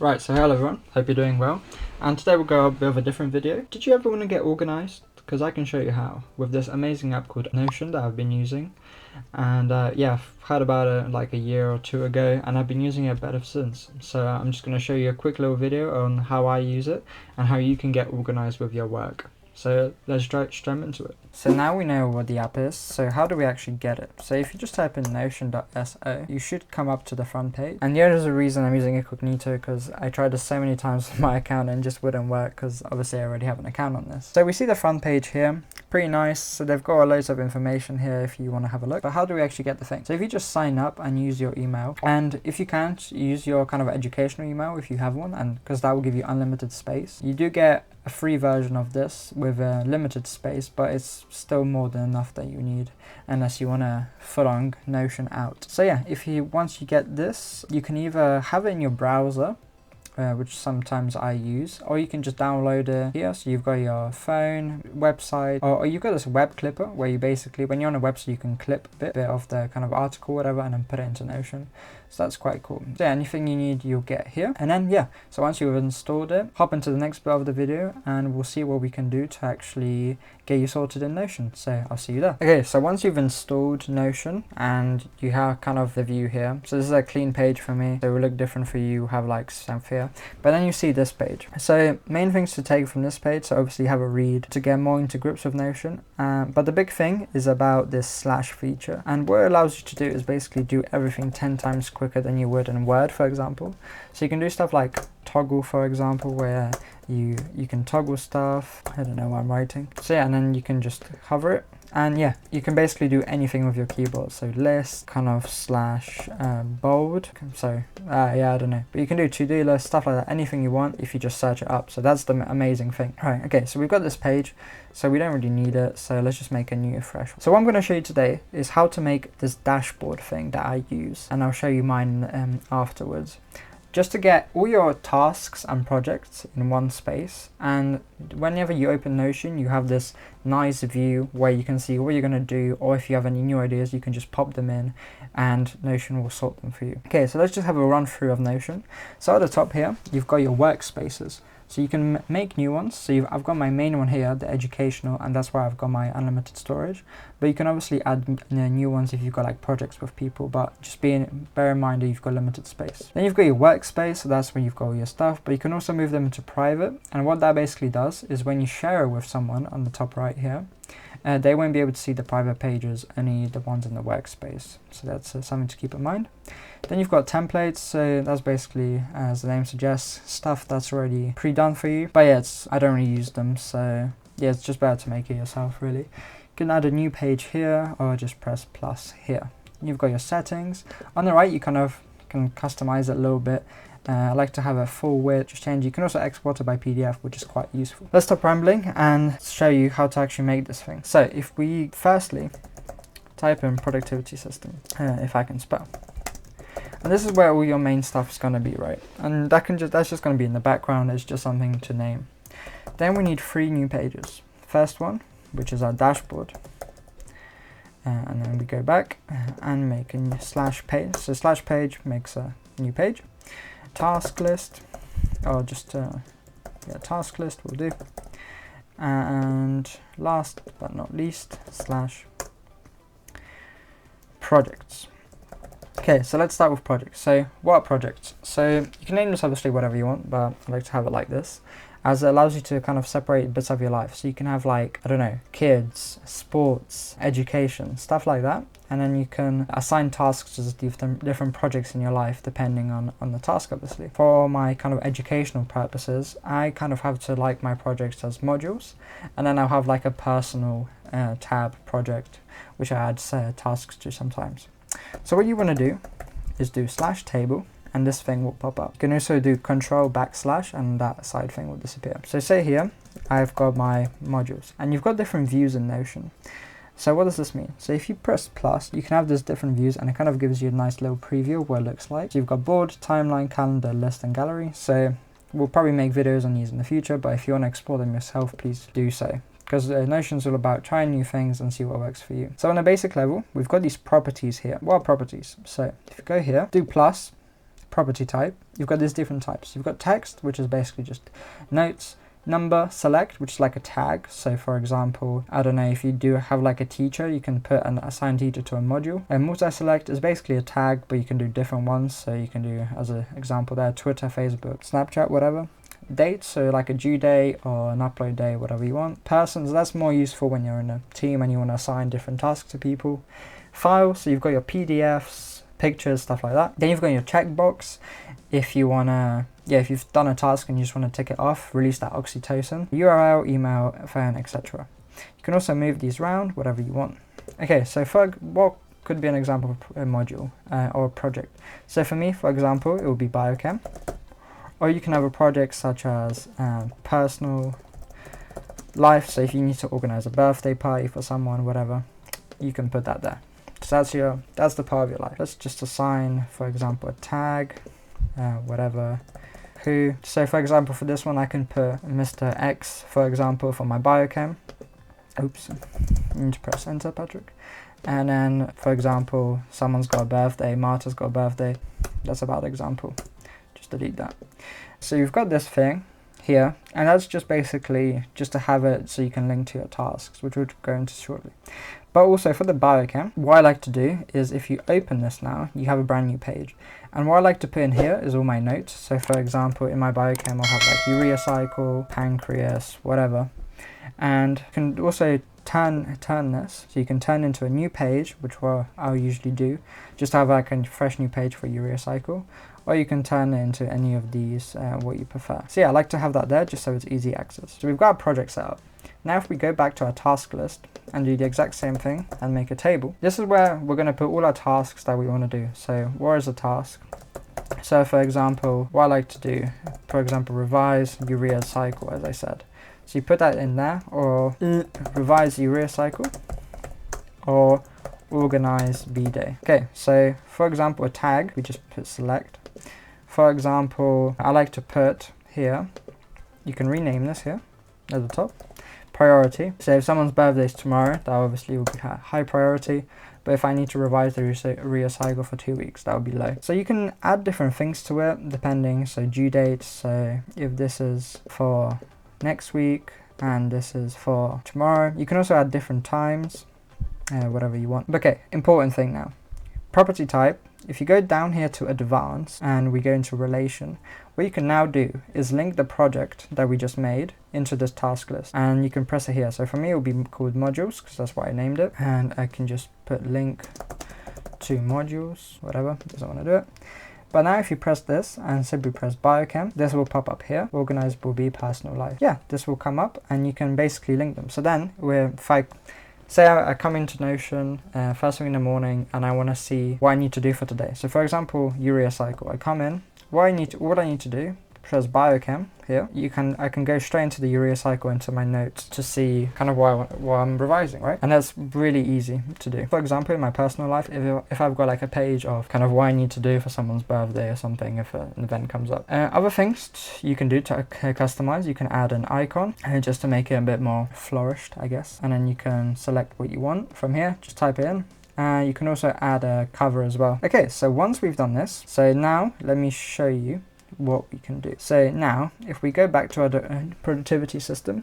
Right, so hello everyone, hope you're doing well, and today we'll go a bit of a different video. Did you ever want to get organised? Because I can show you how, with this amazing app called Notion that I've been using, and yeah, I've heard about it like a year or two ago, and I've been using it better since. So I'm just going to show you a quick little video on how I use it, and how you can get organised with your work. So let's straight into it. So now we know what the app is, so how do we actually get it? So if you just type in notion.so, you should come up to the front page. And here is the reason I'm using incognito, because I tried this so many times with my account and it just wouldn't work, because obviously I already have an account on this. So we see the front page here, pretty nice. So they've got loads of information here if you want to have a look. But how do we actually get the thing? So if you just sign up and use your email, and if you can't, use your kind of educational email if you have one, and because that will give you unlimited space. You do get a free version of this with a limited space, but it's still more than enough that you need unless you want to full-on Notion out. So yeah, once you get this, you can either have it in your browser, which sometimes I use, or you can just download it here. So you've got your phone, website, or you've got this web clipper where you basically, when you're on a website, you can clip a bit of the kind of article, whatever, and then put it into Notion. So that's quite cool. So yeah, anything you need, you'll get here. And then yeah, so once you've installed it, hop into the next bit of the video and we'll see what we can do to actually get you sorted in Notion. So I'll see you there. Okay, so once you've installed Notion and you have kind of the view here. So this is a clean page for me. So it will look different for you, have like stuff here. But then you see this page. So main things to take from this page, so obviously have a read to get more into grips with Notion. But the big thing is about this slash feature. And what it allows you to do is basically do everything 10 times quicker than you would in Word, for example. So you can do stuff like toggle, for example, where you can toggle stuff. I don't know what I'm writing. So yeah, and then you can just hover it. And yeah, you can basically do anything with your keyboard. So list, kind of slash, bold. So yeah, I don't know. But you can do to-do list, stuff like that, anything you want if you just search it up. So that's the amazing thing. Right, okay, so we've got this page. So we don't really need it. So let's just make a new fresh one. So what I'm going to show you today is how to make this dashboard thing that I use. And I'll show you mine afterwards. Just to get all your tasks and projects in one space, and whenever you open Notion you have this nice view where you can see what you're going to do, or if you have any new ideas you can just pop them in and Notion will sort them for you. Okay, so let's just have a run through of Notion. So at the top here you've got your workspaces. So you can make new ones. So I've got my main one here, the educational, and that's where I've got my unlimited storage. But you can obviously add new ones if you've got like projects with people, but just bear in mind that you've got limited space. Then you've got your workspace, so that's where you've got all your stuff, but you can also move them into private. And what that basically does is when you share it with someone on the top right here, they won't be able to see the private pages, only the ones in the workspace. So that's something to keep in mind. Then you've got templates, so that's basically, as the name suggests, stuff that's already pre-done for you. But yeah, I don't really use them, so yeah, it's just better to make it yourself, really. You can add a new page here, or just press plus here. You've got your settings. On the right, you kind of can customize it a little bit. I like to have a full width, just change. You can also export it by PDF, which is quite useful. Let's stop rambling and show you how to actually make this thing. So if we firstly type in productivity system, if I can spell. And this is where all your main stuff is going to be, right? And that's just going to be in the background. It's just something to name. Then we need 3 new pages. First one, which is our dashboard. And then we go back and make a new slash page. So slash page makes a new page. Task list, or just yeah, task list will do. And last but not least, slash projects. Okay, so let's start with projects. So what are projects? So you can name this obviously whatever you want, but I like to have it like this, as it allows you to kind of separate bits of your life. So you can have like, I don't know, kids, sports, education, stuff like that. And then you can assign tasks to different projects in your life depending on the task, obviously. For my kind of educational purposes, I kind of have to like my projects as modules. And then I'll have like a personal tab project, which I add tasks to sometimes. So what you want to do is do slash table, and this thing will pop up. You can also do control backslash, and that side thing will disappear. So say here, I've got my modules, and you've got different views in Notion. So what does this mean? So if you press plus, you can have these different views, and it kind of gives you a nice little preview of what it looks like. So you've got board, timeline, calendar, list, and gallery. So we'll probably make videos on these in the future, but if you want to explore them yourself, please do so. Because Notion's all about trying new things and see what works for you. So on a basic level, we've got these properties here. What are properties? So if you go here, do plus, property type, you've got these different types. You've got text, which is basically just notes. Number select, which is like a tag. So for example, I don't know, if you do have like a teacher, you can put an assigned teacher to a module. And multi-select is basically a tag, but you can do different ones. So you can do, as an example there, Twitter, Facebook, Snapchat, whatever. Date, so like a due date or an upload day, whatever you want. Persons, that's more useful when you're in a team and you want to assign different tasks to people. File, so you've got your PDFs, pictures, stuff like that. Then you've got your checkbox. If you want to, if you've done a task and you just want to tick it off, release that oxytocin. URL, email, phone, etc. You can also move these around, whatever you want. Okay, so for what could be an example of a module or a project? So for me, for example, it would be biochem. Or you can have a project such as personal life. So if you need to organize a birthday party for someone, whatever, you can put that there. So that's the part of your life. Let's just assign, for example, a tag, whatever, who. So for example, for this one, I can put Mr. X, for example, for my biochem. Oops, you need to press enter, Patrick. And then, for example, someone's got a birthday, Marta's got a birthday. That's about the example. Just delete that. So you've got this thing here, and that's just basically just to have it so you can link to your tasks, which we'll go into shortly. But also for the biochem, what I like to do is if you open this now, you have a brand new page. And what I like to put in here is all my notes. So for example, in my biochem, I'll have like urea cycle, pancreas, whatever. And you can also turn this, so you can turn into a new page, which I'll usually do, just to have like a fresh new page for urea cycle. Or you can turn it into any of these, what you prefer. So yeah, I like to have that there just so it's easy access. So we've got a project set up. Now if we go back to our task list and do the exact same thing and make a table, this is where we're going to put all our tasks that we want to do. So what is a task? So for example, what I like to do, for example, revise urea cycle, as I said. So you put that in there, or revise urea cycle, or organize B-day. Okay, so for example, a tag, we just put select. For example, I like to put here, you can rename this here at the top, priority. So if someone's birthday is tomorrow, that obviously will be high priority. But if I need to revise the urea cycle for 2 weeks, that would be low. So you can add different things to it depending. So due dates, so if this is for next week and this is for tomorrow, you can also add different times, whatever you want. Okay, important thing now. Property type. If you go down here to advanced and we go into relation, what you can now do is link the project that we just made into this task list, and you can press it here. So for me it will be called modules because that's why I named it, and I can just put link to modules, whatever, doesn't want to do it. But now if you press this and simply press biochem, this will pop up here. Organize will be personal life. Yeah, this will come up and you can basically link them. So then if I say I come into Notion first thing in the morning and I want to see what I need to do for today. So for example, urea cycle. I come in, what I need to do, press biochem here. I can go straight into the urea cycle into my notes to see kind of what I'm revising, right? And that's really easy to do. For example, in my personal life, if I've got like a page of kind of what I need to do for someone's birthday or something, if an event comes up. Other things you can do to customize, you can add an icon just to make it a bit more flourished, I guess. And then you can select what you want from here, just type it in. You can also add a cover as well. Okay, so once we've done this, so now let me show you what we can do. So now if we go back to our productivity system,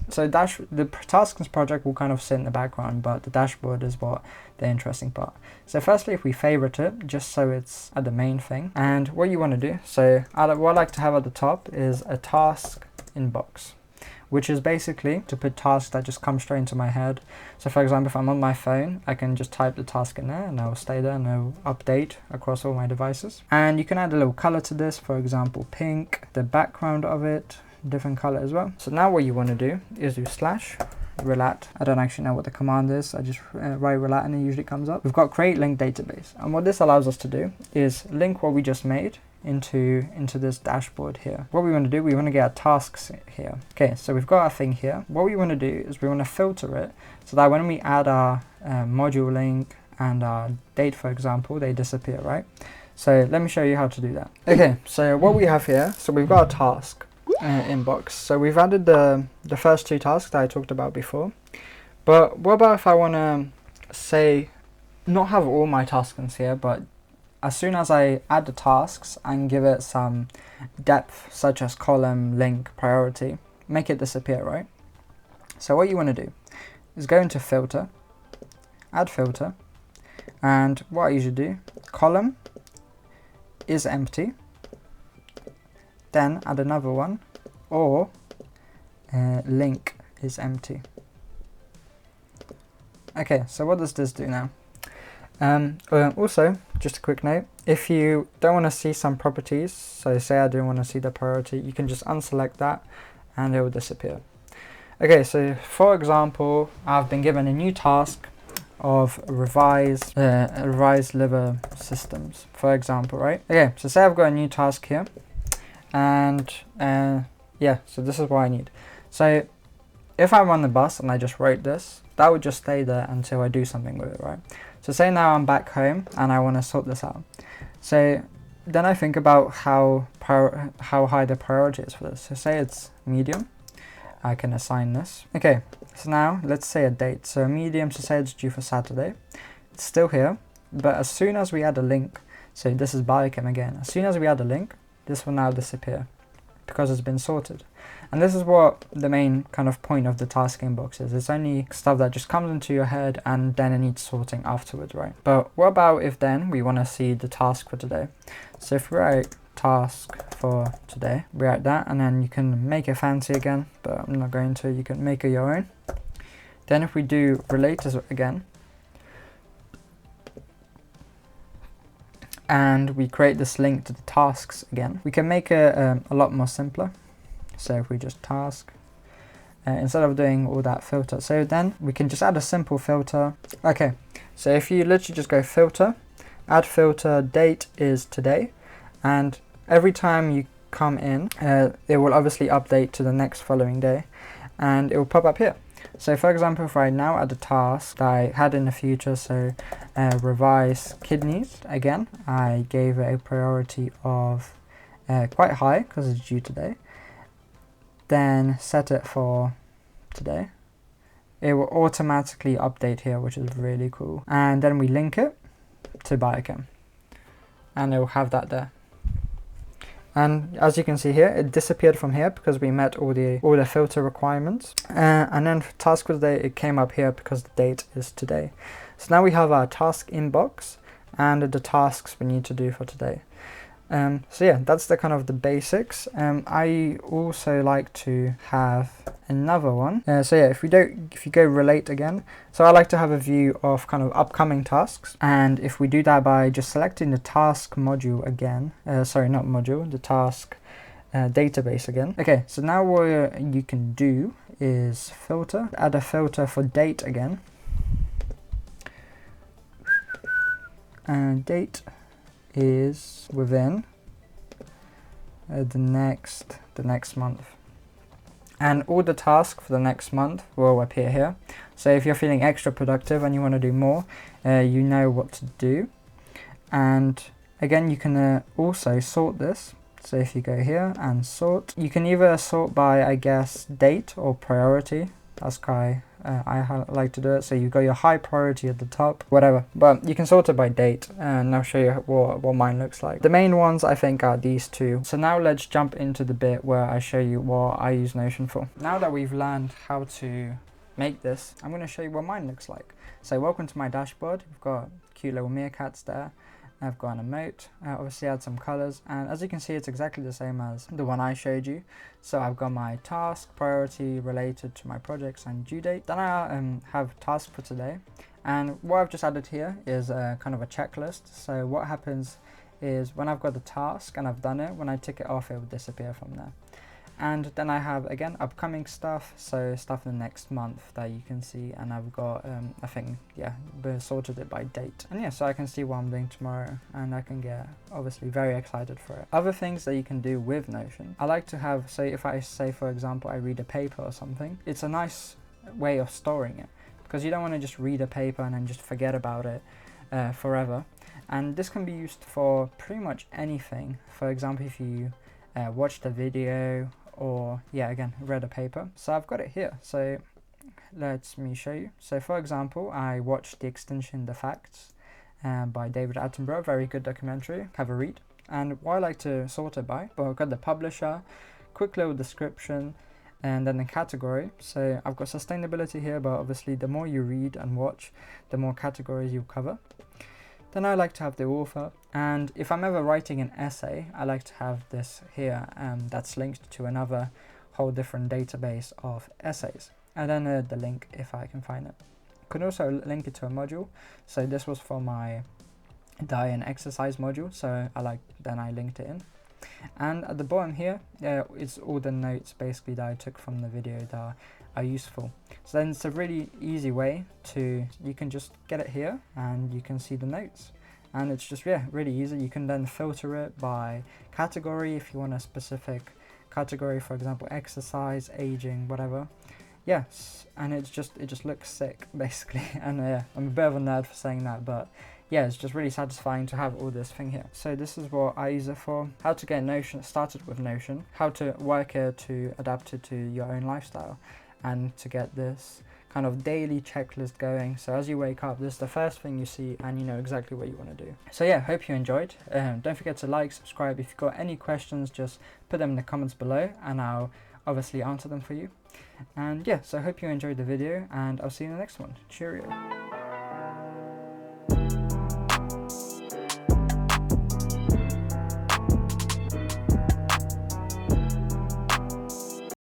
so the tasks project will kind of sit in the background, but the dashboard is what the interesting part. So firstly, if we favorite it just so it's at the main thing, and what you want to do, so what I like to have at the top is a task inbox, which is basically to put tasks that just come straight into my head. So for example, if I'm on my phone, I can just type the task in there and it will stay there and it will update across all my devices. And you can add a little color to this, for example, pink, the background of it, different color as well. So now what you want to do is do /relat. I don't actually know what the command is. I just write relat and it usually comes up. We've got create link database. And what this allows us to do is link what we just made into this dashboard here. What we want to do, we want to get our tasks here. Okay, so we've got our thing here. What we want to do is we want to filter it so that when we add our module link and our date, for example, they disappear, right? So let me show you how to do that. Okay, so what we have here, so we've got a task inbox. So we've added the first two tasks that I talked about before. But what about if I want to say not have all my tasks here, but as soon as I add the tasks and give it some depth, such as column, link, priority, make it disappear, right? So what you want to do is go into filter, add filter, and what I usually do, column is empty, then add another one, or link is empty. Okay, so what does this do now? Also, just a quick note, if you don't want to see some properties, so say I don't want to see the priority, you can just unselect that and it will disappear. Okay, so for example, I've been given a new task of revise liver systems, for example, right? Okay, so say I've got a new task here, and yeah, so this is what I need. So if I'm on the bus and I just wrote this, that would just stay there until I do something with it, right? So say now I'm back home and I want to sort this out. So then I think about how high the priority is for this. So say it's medium, I can assign this. Okay, so now let's say a date. So medium, so say it's due for Saturday. It's still here, but as soon as we add a link, so this is biochem again, as soon as we add a link, this will now disappear because it's been sorted. And this is what the main kind of point of the task inbox is. It's only stuff that just comes into your head and then it needs sorting afterwards, right? But what about if then we want to see the task for today? So if we write task for today, we write that, and then you can make it fancy again, but I'm not going to. You can make it your own. Then if we do relate again, and we create this link to the tasks again, we can make it a lot more simpler. So if we just task, instead of doing all that filter, so then we can just add a simple filter. Okay, so if you literally just go filter, add filter, date is today, and every time you come in, it will obviously update to the next following day, and it will pop up here. So for example, if I now add a task that I had in the future, so revise kidneys, again, I gave it a priority of quite high because it's due today. Then set it for today. It will automatically update here, which is really cool. And then we link it to biochem, and it will have that there. And as you can see here, it disappeared from here because we met all the filter requirements. And then for task for today, it came up here because the date is today. So now we have our task inbox and the tasks we need to do for today. So yeah, that's the kind of the basics. I also like to have another one. So yeah, if you go relate again, so I like to have a view of kind of upcoming tasks, and if we do that by just selecting the task module again, sorry, not module, the task database again. Okay, so now what you can do is filter, add a filter for date again, and date is within the next month, and all the tasks for the next month will appear here. So if you're feeling extra productive and you want to do more, you know what to do. And again, you can also sort this. So if you go here and sort, you can either sort by, I guess, date or priority. That's I like to do it. So you got your high priority at the top, whatever, but you can sort it by date, and I'll show you what mine looks like. The main ones I think are these two. So now let's jump into the bit where I show you what I use Notion for. Now that we've learned how to make this, I'm going to show you what mine looks like. So welcome to my dashboard. We've got cute little meerkats there. I've got an emote, obviously add some colors, and as you can see, it's exactly the same as the one I showed you. So I've got my task, priority related to my projects, and due date. Then I have task for today, and what I've just added here is kind of a checklist. So what happens is when I've got the task and I've done it, when I tick it off, it will disappear from there. And then I have, again, upcoming stuff, so stuff in the next month that you can see, and I've got, I think, yeah, sorted it by date. And yeah, so I can see what I'm doing tomorrow, and I can get, obviously, very excited for it. Other things that you can do with Notion, I like to have, say, if I say, for example, I read a paper or something, it's a nice way of storing it, because you don't want to just read a paper and then just forget about it forever. And this can be used for pretty much anything. For example, if you watched a video, or yeah, again, read a paper. So I've got it here, so let me show you. So for example, I watched the extension The Facts by David Attenborough. Very good documentary. Have a read. And what I like to sort it by, well, I've got the publisher, quick little description, and then the category. So I've got sustainability here, but obviously the more you read and watch, the more categories you cover. Then I like to have the author, and if I'm ever writing an essay, I like to have this here that's linked to another whole different database of essays, and then the link if I can find it. Could also link it to a module. So this was for my diet and exercise module, so I linked it in. And at the bottom here, it's all the notes basically that I took from the video that are useful. So then it's a really easy way you can just get it here and you can see the notes. And it's just, really easy. You can then filter it by category if you want a specific category, for example, exercise, aging, whatever. Yes, and it just looks sick basically. And I'm a bit of a nerd for saying that, but yeah, it's just really satisfying to have all this thing here. So this is what I use it for. How to get Notion started with Notion, how to work it to adapt it to your own lifestyle, and to get this kind of daily checklist going. So as you wake up, this is the first thing you see and you know exactly what you want to do. So yeah, hope you enjoyed. Don't forget to like, subscribe. If you've got any questions, just put them in the comments below and I'll obviously answer them for you. And yeah, so I hope you enjoyed the video and I'll see you in the next one. Cheerio.